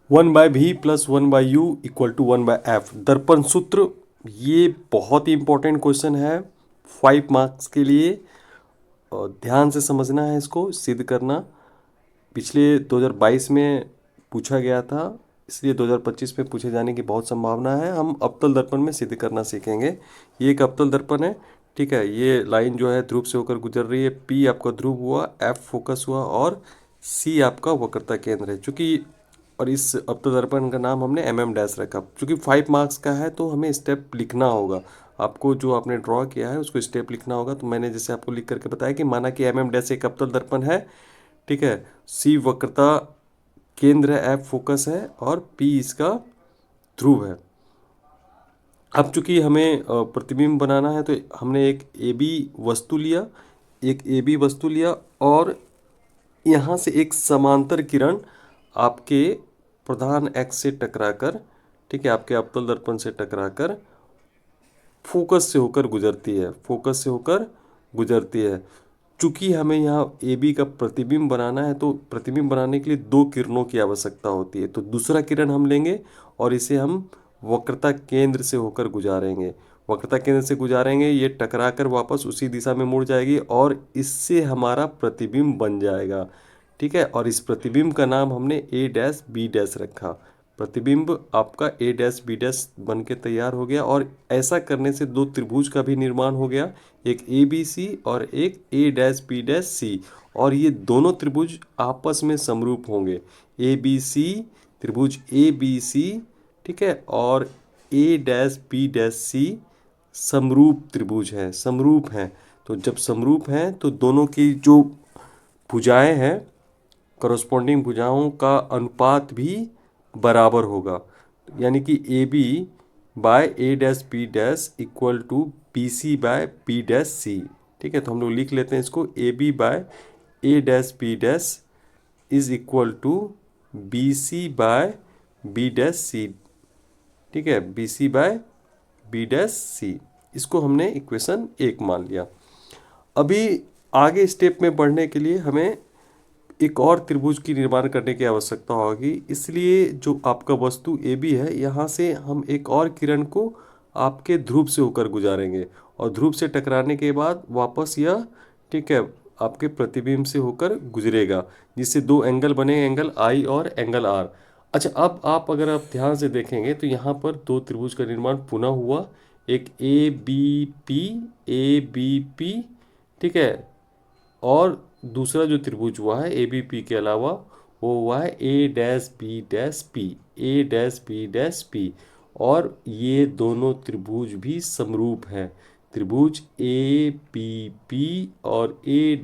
1/v plus 1/u equal to 1/f दर्पण सूत्र। ये बहुत ही इंपॉर्टेंट क्वेश्चन है 5 मार्क्स के लिए। और ध्यान से समझना है, इसको सिद्ध करना। पिछले 2022 में पूछा गया था, इसलिए 2025 में पूछे जाने की बहुत संभावना है। हम अवतल दर्पण में सिद्ध करना सीखेंगे। ये एक अवतल दर्पण है, ठीक है। ये लाइन जो है ध्रुव से होकर गुजर रही है। पी आपका ध्रुव हुआ, एफ फोकस हुआ और सी आपका वक्रता केंद्र है। चूंकि और इस अवतल दर्पण का नाम हमने डैश रखा। चूंकि 5 मार्क्स का है तो हमें स्टेप लिखना होगा। आपको जो आपने ड्रॉ किया है उसको स्टेप लिखना होगा। तो मैंने जैसे आपको लिख करके बताया कि माना कि डैश एक अवतल दर्पण है, ठीक है। सी वक्रता केंद्र है, एफ फोकस है और पी इसका ध्रुव है। अब चूंकि हमें प्रतिबिंब बनाना है तो हमने एक ए बी वस्तु लिया, और यहाँ से एक समांतर किरण आपके प्रधान एक्स से टकराकर, ठीक है, आपके अवतल दर्पण से टकराकर फोकस से होकर गुजरती है। चूंकि हमें यहाँ ए बी का प्रतिबिंब बनाना है तो प्रतिबिंब बनाने के लिए 2 किरणों की आवश्यकता होती है। तो दूसरा किरण हम लेंगे और इसे हम वक्रता केंद्र से होकर गुजारेंगे। ये टकरा कर वापस उसी दिशा में मुड़ जाएगी और इससे हमारा प्रतिबिंब बन जाएगा, ठीक है। और इस प्रतिबिंब का नाम हमने ए डैश बी डैश रखा। प्रतिबिंब आपका ए डैश बी डैश बन के तैयार हो गया और ऐसा करने से 2 त्रिभुज का भी निर्माण हो गया, एक ए बी सी और एक ए डैश बी डैश सी। और ये दोनों त्रिभुज आपस में समरूप होंगे। ए बी सी त्रिभुज ए बी सी, ठीक है, और ए डैश बी डैश सी समरूप हैं। तो जब समरूप हैं तो दोनों की जो भुजाएं हैं, करस्पॉन्डिंग भुजाओं का अनुपात भी बराबर होगा। यानी कि A B by A dash B dash equal to B C by B dash C, ठीक है। तो हम लोग लिख लेते हैं इसको, A B by A dash B dash is equal to B C by B dash C, ठीक है, B C by B dash C. इसको हमने इक्वेशन 1 मान लिया। अभी आगे स्टेप में बढ़ने के लिए हमें एक और त्रिभुज की निर्माण करने की आवश्यकता होगी। इसलिए जो आपका वस्तु ए बी है, यहाँ से हम एक और किरण को आपके ध्रुव से होकर गुजारेंगे और ध्रुव से टकराने के बाद वापस यह, ठीक है, आपके प्रतिबिंब से होकर गुजरेगा, जिससे 2 एंगल बने, एंगल आई और एंगल आर। अच्छा, अब अगर आप ध्यान से देखेंगे तो यहाँ पर 2 त्रिभुज का निर्माण पुनः हुआ, एक ए बी पी, ठीक है, और दूसरा जो त्रिभुज हुआ है ए बी पी के अलावा वो हुआ है ए डैश बी डैश पी। और ये दोनों त्रिभुज भी समरूप हैं। त्रिभुज ए बी पी और ए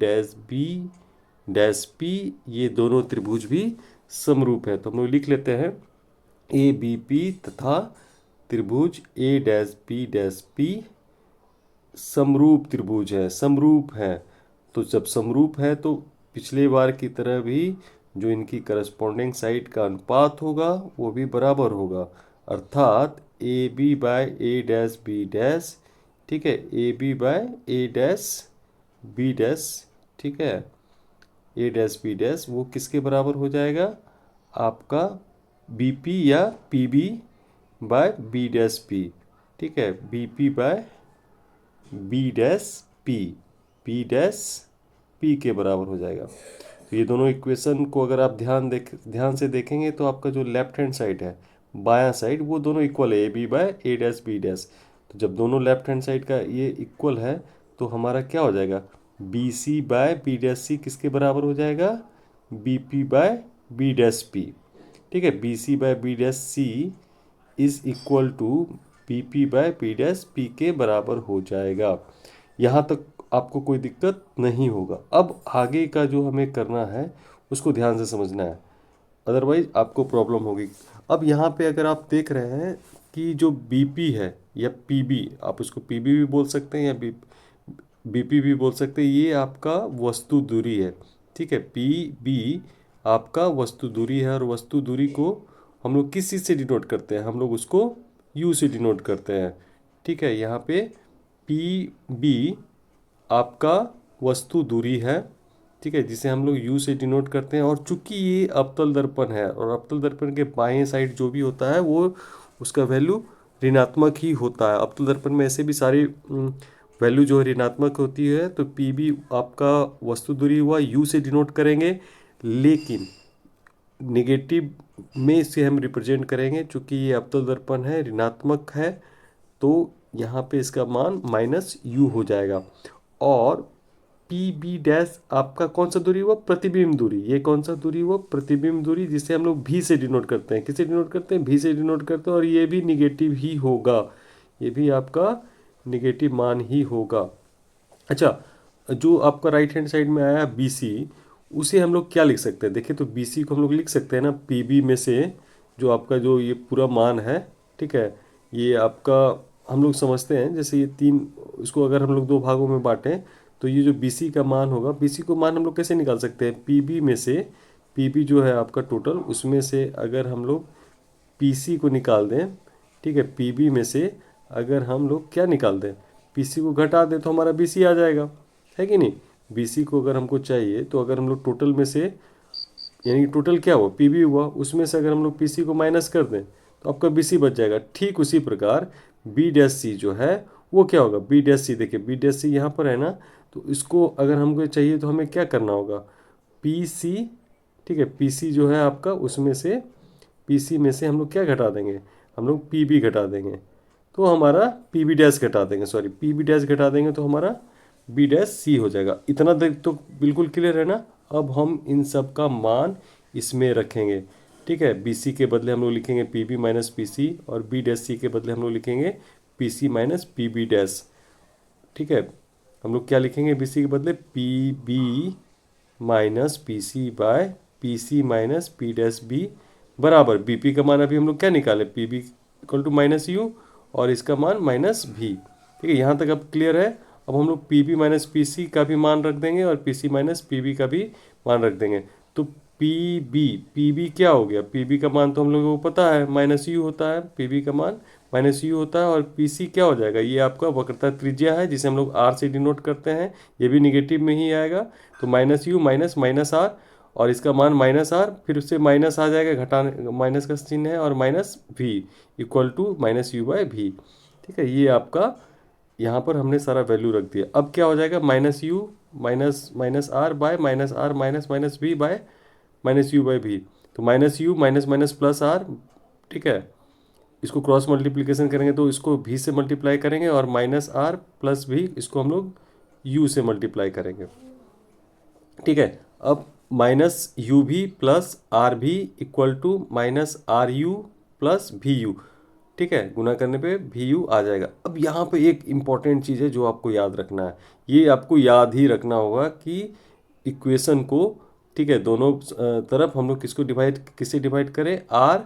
डैश पी, ये दोनों त्रिभुज भी समरूप है। तो हम लोग लिख लेते हैं ए बी पी तथा त्रिभुज ए डैश पी समरूप है। तो जब समरूप है तो पिछले बार की तरह भी जो इनकी करस्पॉन्डिंग साइड का अनुपात होगा वो भी बराबर होगा। अर्थात A B by A dash B dash, ठीक है, A B by A dash B dash, ठीक है, ए डैश बी डैश वो किसके बराबर हो जाएगा, आपका बी पी या P B by B dash P, ठीक है, B P by B dash P के बराबर हो जाएगा। तो ये दोनों इक्वेशन को अगर आप ध्यान से देखेंगे तो आपका जो लेफ्ट हैंड साइड है, बायां साइड, वो दोनों इक्वल है, A B by A dash B dash. तो जब दोनों लेफ्ट हैंड साइड का ये इक्वल है तो हमारा क्या हो जाएगा, B C by B dash C किसके बराबर हो जाएगा, B P by B dash P, ठीक है। B C by B dash C is equal to B P by B dash P के बराबर हो जाएगा। यहाँ तक आपको कोई दिक्कत नहीं होगा। अब आगे का जो हमें करना है उसको ध्यान से समझना है, अदरवाइज आपको प्रॉब्लम होगी। अब यहाँ पे अगर आप देख रहे हैं कि जो बीपी है या पीबी, आप उसको पीबी भी बोल सकते हैं या बीपी भी बोल सकते हैं, ये आपका वस्तु दूरी है, ठीक है। पी बी आपका वस्तु दूरी है और वस्तु दूरी को हम लोग किस चीज़ से डिनोट करते हैं, हम लोग उसको यू से डिनोट करते हैं, ठीक है। यहाँ पे पी बी आपका वस्तु दूरी है ठीक है, जिसे हम लोग यू से डिनोट करते हैं। और चूंकि ये अवतल दर्पण है और अवतल दर्पण के बाएं साइड जो भी होता है वो उसका वैल्यू ऋणात्मक ही होता है। अवतल दर्पण में ऐसे भी सारी वैल्यू जो है ऋणात्मक होती है, तो पी बी आपका वस्तु दूरी हुआ, यू से डिनोट करेंगे। लेकिन नेगेटिव में इसे हम रिप्रेजेंट करेंगे, चूंकि ये अवतल दर्पण है, ऋणात्मक है, तो यहाँ पे इसका मान माइनस यू हो जाएगा। और पी बी डैश आपका कौन सा दूरी हुआ? प्रतिबिंब दूरी। ये कौन सा दूरी हुआ? प्रतिबिंब दूरी, जिसे हम लोग भी से डिनोट करते हैं। किसे डिनोट करते हैं? भी से डिनोट करते हैं। और ये भी निगेटिव ही होगा, ये भी आपका निगेटिव मान ही होगा। अच्छा, जो आपका राइट हैंड साइड में आया बी सी, उसे हम लोग क्या लिख सकते हैं? देखिए, तो बी सी को हम लोग लिख सकते हैं ना, पी बी में से जो आपका जो ये पूरा मान है, ठीक है, ये आपका हम लोग समझते हैं जैसे ये तीन, इसको अगर हम लोग दो भागों में बांटें तो ये जो बी सी का मान होगा, बी सी को मान हम लोग कैसे निकाल सकते हैं? पी बी में से, पी बी जो है आपका टोटल, उसमें से अगर हम लोग पी सी को निकाल दें, ठीक है, पी बी में से अगर हम लोग क्या निकाल दें? पी सी को घटा दें तो हमारा बी सी आ जाएगा, है कि नहीं? बी सी को अगर हमको चाहिए तो अगर हम लोग टोटल में से, यानी कि टोटल क्या हुआ? पी बी हुआ, उसमें से अगर हम लोग पी सी को माइनस कर दें तो आपका बी सी बच जाएगा। ठीक उसी प्रकार बी डैश सी जो है वो क्या होगा? बी डैश सी, देखिए बी डैश सी यहाँ पर है ना, तो इसको अगर हमको चाहिए तो हमें क्या करना होगा? पी सी, ठीक है, पी सी जो है आपका, उसमें से पी सी में से हम लोग क्या घटा देंगे? हम लोग पी बी घटा देंगे, तो हमारा पी बी डैश घटा देंगे, सॉरी पी बी डैश घटा देंगे तो हमारा बी डैश सी हो जाएगा। इतना देख तो बिल्कुल क्लियर है ना? अब हम इन सब का मान इसमें रखेंगे, ठीक है। बी सी के बदले हम लोग लिखेंगे P B minus P C, और बी डैश सी के बदले हम लोग लिखेंगे P C minus P B dash, ठीक है। हम लोग क्या लिखेंगे बी सी के बदले? P B minus P C by P C minus P dash B बराबर बी पी का मान अभी हम लोग क्या निकाले? P B equal to minus U और इसका मान माइनस भी, ठीक है। यहाँ तक अब क्लियर है। अब हम लोग P B minus P C का भी मान रख देंगे और P C minus P B का भी मान रख देंगे। तो पी बी क्या हो गया? पी बी का मान तो हम लोगों को पता है माइनस यू होता है, पी बी का मान माइनस यू होता है। और पी सी क्या हो जाएगा? ये आपका वक्रता त्रिज्या है जिसे हम लोग आर से डिनोट करते हैं, ये भी निगेटिव में ही आएगा। तो minus U minus minus R, और इसका मान माइनस आर, फिर उससे माइनस आ जाएगा, घटाने माइनस का चिन्ह है, और minus V equal to minus U by V, ठीक है। ये आपका यहाँ पर हमने सारा वैल्यू रख दिया। अब क्या हो जाएगा? Minus U minus minus R by minus R minus minus V by minus U by V. तो minus U minus minus plus R, ठीक है। इसको क्रॉस मल्टीप्लिकेशन करेंगे तो इसको भी से मल्टीप्लाई करेंगे, और माइनस आर प्लस भी इसको हम लोग यू से मल्टीप्लाई करेंगे, ठीक है। अब minus U V plus R V equal to minus R U plus V U, ठीक है। गुना करने पे भी यू आ जाएगा। अब यहाँ पे एक इम्पॉर्टेंट चीज़ है जो आपको याद रखना है, ये आपको याद ही रखना होगा कि इक्वेशन को, ठीक है, दोनों तरफ हम लोग किससे डिवाइड करें? आर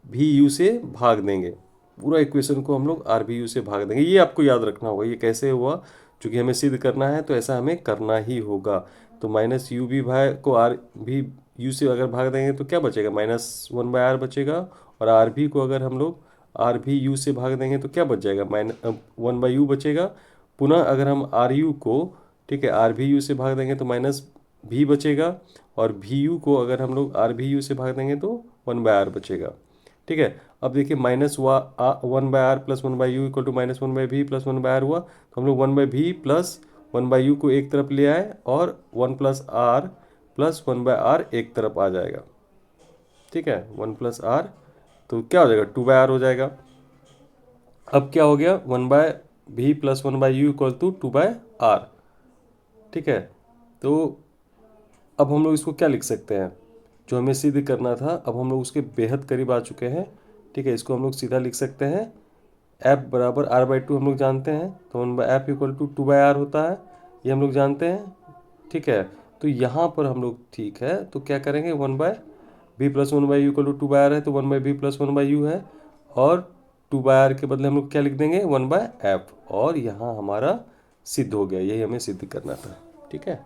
भी यू से भाग देंगे। पूरा इक्वेशन को हम लोग आर भी यू से भाग देंगे, ये आपको याद रखना होगा। ये कैसे हुआ? चूँकि हमें सिद्ध करना है तो ऐसा हमें करना ही होगा। तो माइनस यू भी भाग को आर भी यू से अगर भाग देंगे तो क्या बचेगा? माइनस वन बाय आर बचेगा। और आर भी को अगर हम लोग आर भी यू से भाग देंगे तो क्या बच जाएगा? माइनस वन बाई यू बचेगा। पुनः अगर हम आर यू को, ठीक है, आर भी यू से भाग देंगे तो माइनस भी बचेगा। और भी यू को अगर हम लोग आर भी यू से भाग देंगे तो वन बाय आर बचेगा, ठीक है। अब देखिए minus one by R plus one by U equal to minus one by V plus one by R हुआ। तो हम लोग one by V plus one by U को एक तरफ ले आए, और one plus R plus one by R एक तरफ आ जाएगा, ठीक है। वन प्लस आर तो क्या हो जाएगा? टू बाय आर हो जाएगा। अब क्या हो गया? One by V plus one by U equal to two by R, ठीक है। तो अब हम लोग इसको क्या लिख सकते हैं? जो हमें सिद्ध करना था, अब हम लोग उसके बेहद करीब आ चुके हैं, ठीक है। इसको हम लोग सीधा लिख सकते हैं, एफ बराबर आर बाई टू हम लोग जानते हैं, तो one by F equal to two by R होता है, ये हम लोग जानते हैं, ठीक है। तो यहाँ पर हम लोग, ठीक है, तो क्या करेंगे? One by B plus one by U equal to two by R है, तो one by B plus one by U है, और टू बाई आर के बदले हम लोग क्या लिख देंगे? वन बाय एफ, और यहाँ हमारा सिद्ध हो गया। यही हमें सिद्ध करना था, ठीक है।